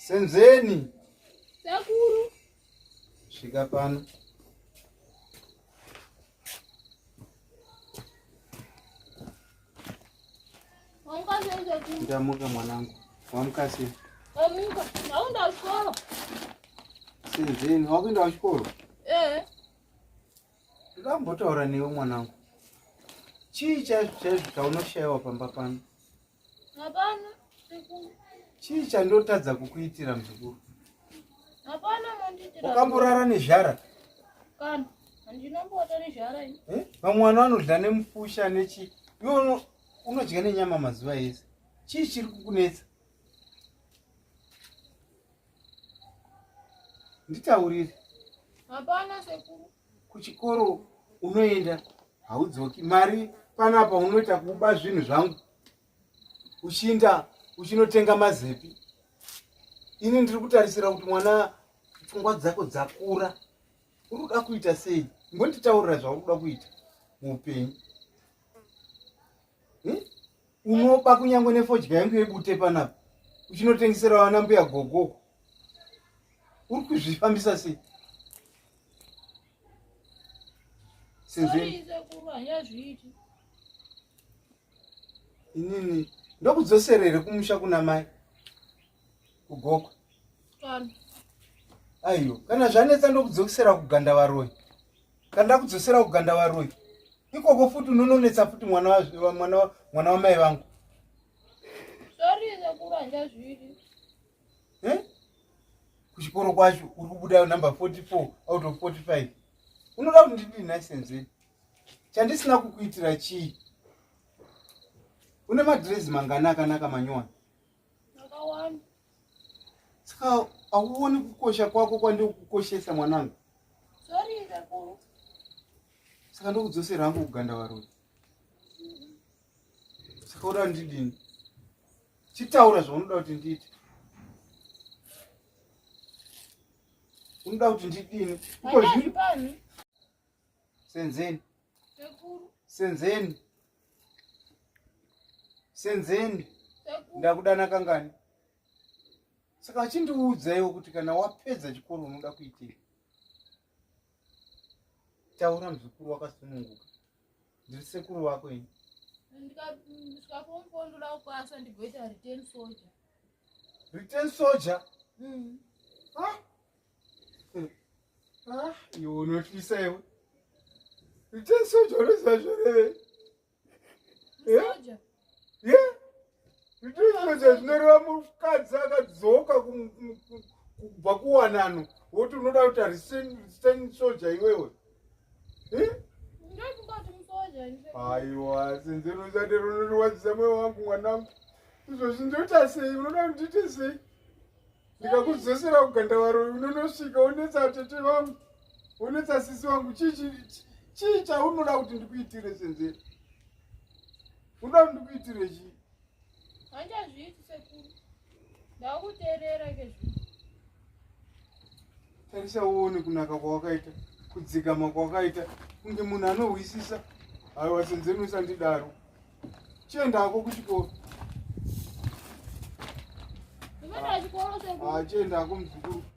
Senzeni. Sekuru. Svika pano. Wamuka Sekuru. Ndamuka mwanangu. Wamuka sei? Wamuka. Naenda kuchikoro. Senzeni, wakuenda kuchikoro? Ndambotaura newe mwanangu. Chii chaizvo chaunoshayiwa pamba pano? Hapana, Sekuru. Chii chandotadza kukuitira muzukuru? Hapana, manditira. Wakamborara nezhara? Kana, handinombota nezhara ini. Vamwana vanodya nemupusha nechi. Iwe unodya nenyama mazuva ese. Chii chiri kukunetsa? Nditaurire. Hapana, Sekuru. Kuchikoro unoenda haudzoki. Mari panapa unoita kuba zvinhu zvangu. Uchinda uchinotenga mazepi. Ini ndiri kutarisira kuti mwana pfungwa dzako dzakura. Uruda kuita sei? Ngonditaurira zvauri kuita muupenyu. Unoba kunyangwe nefodya yangu yebute panapa. Uchinotengesera vana mbuya gogo. Uri kuzvifambisa sei? Senzeni. Sekuru, hanyazviiti. Inini ndokudzoserere kumusha kuna mai kugoko. Kana. Aiyo, kana zvanetsa ndokudzosera kuganda varoi. Kana ndakudzosera kuganda varoi. Ikoko futi unononetsa futi mwana wa mai vangu. Sorry, Sekuru, hanyazviiti. Kuchikoro kwacho uri kubuda number 44 out of 45. Unoda kuti ndidini naSenzeni? Chandisina kukuitira chii? Une madrezi mangana akanaka manyowani? Akawanda. Saka auoni kukosha kwako kwandiri kukoshesa mwanangu? Sorry, Sekuru. Saka ndokudzosera hangu kuganda varoi. Saka unoda kuti ndidini? Chitaura zvaunoda kuti ndiite. Unoda kuti ndidini? Hanyazvipani. Senzeni. Sekuru. Senzeni. Senzeni. Sekuru. Ndakudana kangani? Saka chindiudza iwe kuti kana wapedza chikoro unoda kuitei. Taura muzukuru wakasununguka. Ndiri sekuru wako ini. Ndikapompo ndoda kupasa ndigoita return soldier. Return soldier? Iwe unotyisa iwe. Return soldier unoziva zvoreve? Soldier? Return soldier zvinoreva mukadzi akadzoka kubva kuwanano. Woti unoda kuti return soldier iwewe. Ndakungati musoldier. Aiwa, Senzeni usati runoriwadzisa moyo wangu mwanangu. Izvozvi ndoita sei? Unoda kuti ndiite sei? Ndikakudzosera kuganda varoi unonosvika unetsa atete vangu. Unetsa sisi vangu. Chii chaunoda kuti ndikuitire Senzeni? Unoda kuti ndikuitire chii? Handazviiti, Sekuru. Ndakuteerera kezvino. Tarisa uone kunaka kwawakaita, kudzigama kwawakaita, kunge munhu anohwisisa. Aiwa, Senzeni usandidaro. Chienda hako kuchikoro. Unoenda kuchikoro, Sekuru? Chienda hako muzukuru.